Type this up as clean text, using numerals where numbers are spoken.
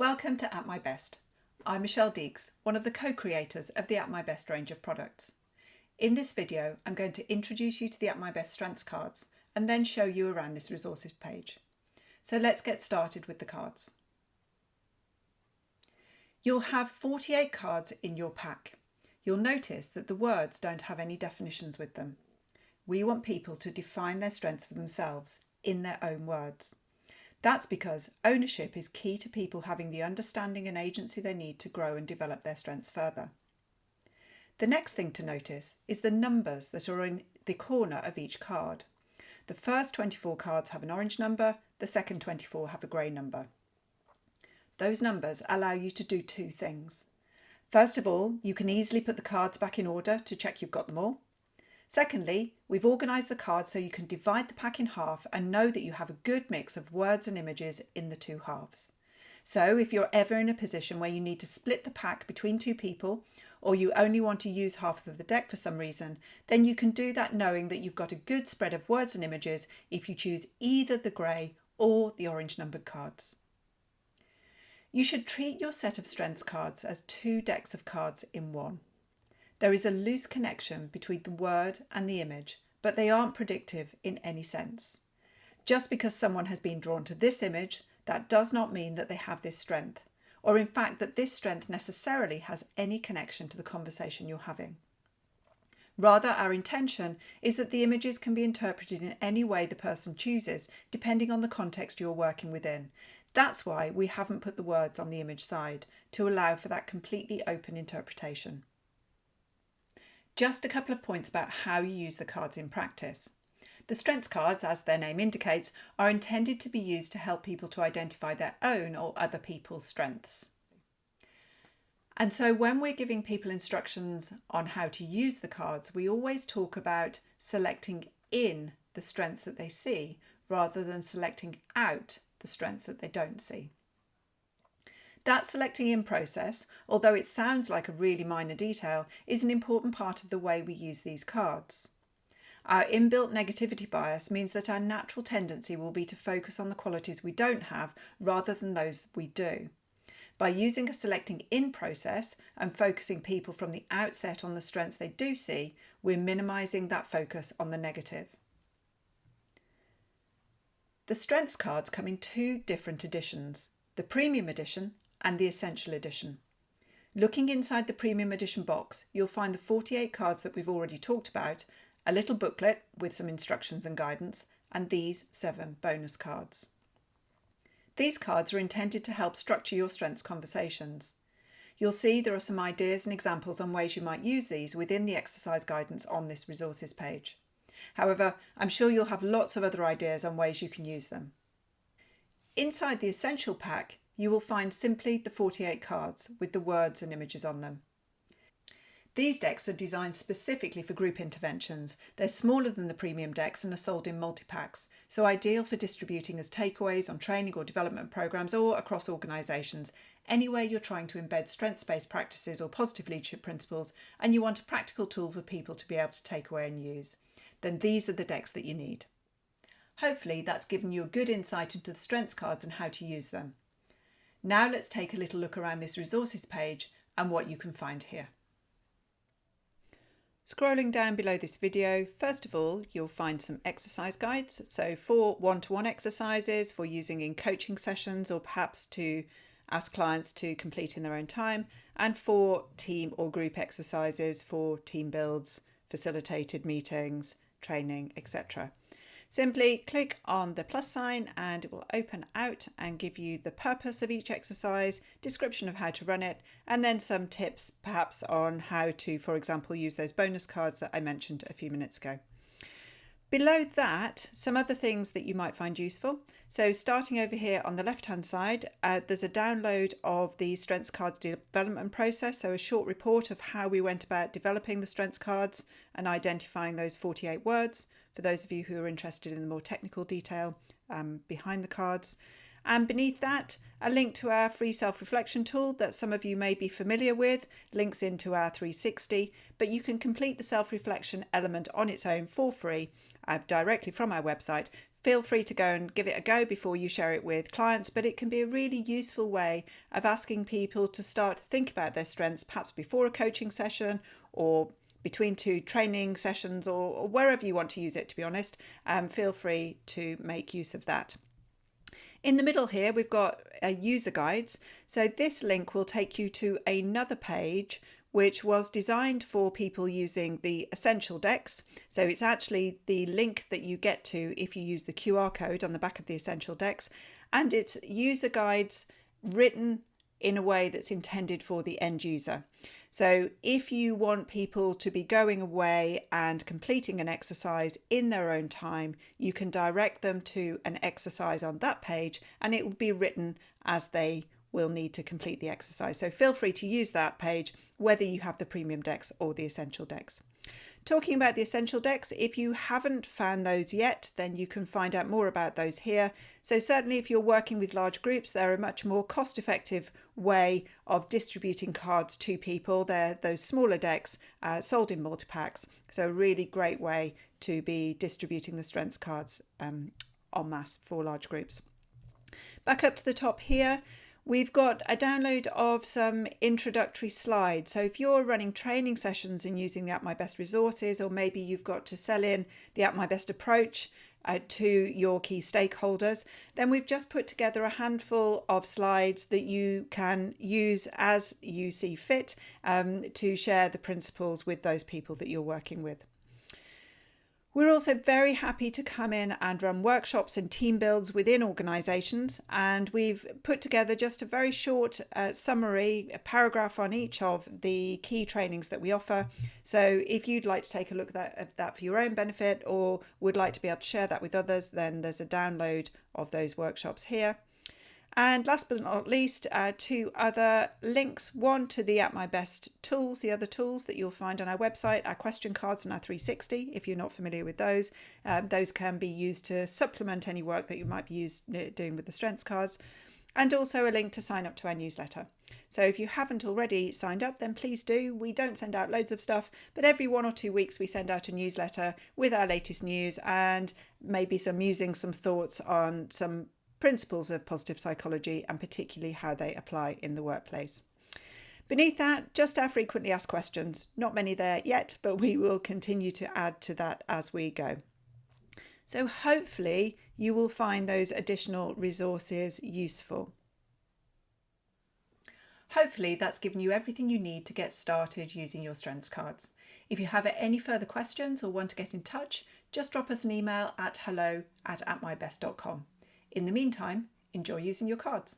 Welcome to At My Best. I'm Michelle Deeks, one of the co-creators of the At My Best range of products. In this video, I'm going to introduce you to the At My Best strengths cards and then show you around this resources page. So let's get started with the cards. You'll have 48 cards in your pack. You'll notice that the words don't have any definitions with them. We want people to define their strengths for themselves in their own words. That's because ownership is key to people having the understanding and agency they need to grow and develop their strengths further. The next thing to notice is the numbers that are in the corner of each card. The first 24 cards have an orange number, the second 24 have a grey number. Those numbers allow you to do two things. First of all, you can easily put the cards back in order to check you've got them all. Secondly, we've organised the cards so you can divide the pack in half and know that you have a good mix of words and images in the two halves. So if you're ever in a position where you need to split the pack between two people, or you only want to use half of the deck for some reason, then you can do that knowing that you've got a good spread of words and images if you choose either the grey or the orange numbered cards. You should treat your set of strengths cards as two decks of cards in one. There is a loose connection between the word and the image, but they aren't predictive in any sense. Just because someone has been drawn to this image, that does not mean that they have this strength, or in fact that this strength necessarily has any connection to the conversation you're having. Rather, our intention is that the images can be interpreted in any way the person chooses, depending on the context you're working within. That's why we haven't put the words on the image side, to allow for that completely open interpretation. Just a couple of points about how you use the cards in practice. The strengths cards, as their name indicates, are intended to be used to help people to identify their own or other people's strengths. And so when we're giving people instructions on how to use the cards, we always talk about selecting in the strengths that they see rather than selecting out the strengths that they don't see. That selecting in process, although it sounds like a really minor detail, is an important part of the way we use these cards. Our inbuilt negativity bias means that our natural tendency will be to focus on the qualities we don't have rather than those we do. By using a selecting in process and focusing people from the outset on the strengths they do see, we're minimising that focus on the negative. The strengths cards come in two different editions, the Premium Edition and the Essential Edition. Looking inside the Premium Edition box, you'll find the 48 cards that we've already talked about, a little booklet with some instructions and guidance, and these 7 bonus cards. These cards are intended to help structure your strengths conversations. You'll see there are some ideas and examples on ways you might use these within the exercise guidance on this resources page. However, I'm sure you'll have lots of other ideas on ways you can use them. Inside the Essential pack, you will find simply the 48 cards with the words and images on them. These decks are designed specifically for group interventions. They're smaller than the premium decks and are sold in multi-packs, so ideal for distributing as takeaways on training or development programs or across organisations, anywhere you're trying to embed strengths-based practices or positive leadership principles and you want a practical tool for people to be able to take away and use. Then these are the decks that you need. Hopefully that's given you a good insight into the strengths cards and how to use them. Now let's take a little look around this resources page and what you can find here. Scrolling down below this video, first of all, you'll find some exercise guides. So for one-to-one exercises, for using in coaching sessions, or perhaps to ask clients to complete in their own time, and for team or group exercises for team builds, facilitated meetings, training, etc. Simply click on the plus sign and it will open out and give you the purpose of each exercise, description of how to run it, and then some tips perhaps on how to, for example, use those bonus cards that I mentioned a few minutes ago. Below that, some other things that you might find useful. So starting over here on the left-hand side, there's a download of the strengths cards development process. So a short report of how we went about developing the strengths cards and identifying those 48 words for those of you who are interested in the more technical detail behind the cards. And beneath that, a link to our free self-reflection tool that some of you may be familiar with, links into our 360, but you can complete the self-reflection element on its own for free directly from our website, feel free to go and give it a go before you share it with clients, but it can be a really useful way of asking people to start to think about their strengths, perhaps before a coaching session or between two training sessions, or wherever you want to use it, to be honest. Feel free to make use of that. In the middle here, we've got user guides. So this link will take you to another page which was designed for people using the Essential Decks. So it's actually the link that you get to if you use the QR code on the back of the Essential Decks. And it's user guides written in a way that's intended for the end user. So if you want people to be going away and completing an exercise in their own time, you can direct them to an exercise on that page and it will be written as they will need to complete the exercise. So feel free to use that page, whether you have the Premium Decks or the Essential Decks. Talking about the Essential Decks, if you haven't found those yet, then you can find out more about those here. So certainly if you're working with large groups, they're a much more cost-effective way of distributing cards to people. They're those smaller decks sold in multi-packs. So a really great way to be distributing the strengths cards en masse for large groups. Back up to the top here, we've got a download of some introductory slides. So if you're running training sessions and using the At My Best resources, or maybe you've got to sell in the At My Best approach to your key stakeholders, then we've just put together a handful of slides that you can use as you see fit to share the principles with those people that you're working with. We're also very happy to come in and run workshops and team builds within organisations, and we've put together just a very short summary, a paragraph on each of the key trainings that we offer. So if you'd like to take a look at that for your own benefit, or would like to be able to share that with others, then there's a download of those workshops here. And last but not least, two other links. One to the At My Best tools, the other tools that you'll find on our website, our question cards and our 360, if you're not familiar with those. Those can be used to supplement any work that you might be doing with the strengths cards. And also a link to sign up to our newsletter. So if you haven't already signed up, then please do. We don't send out loads of stuff, but every 1 or 2 weeks we send out a newsletter with our latest news and maybe some musings, some thoughts on some principles of positive psychology and particularly how they apply in the workplace. Beneath that, just our frequently asked questions. Not many there yet, but we will continue to add to that as we go. So hopefully you will find those additional resources useful. Hopefully that's given you everything you need to get started using your strengths cards. If you have any further questions or want to get in touch, just drop us an email at hello@atmybest.com. In the meantime, enjoy using your cards.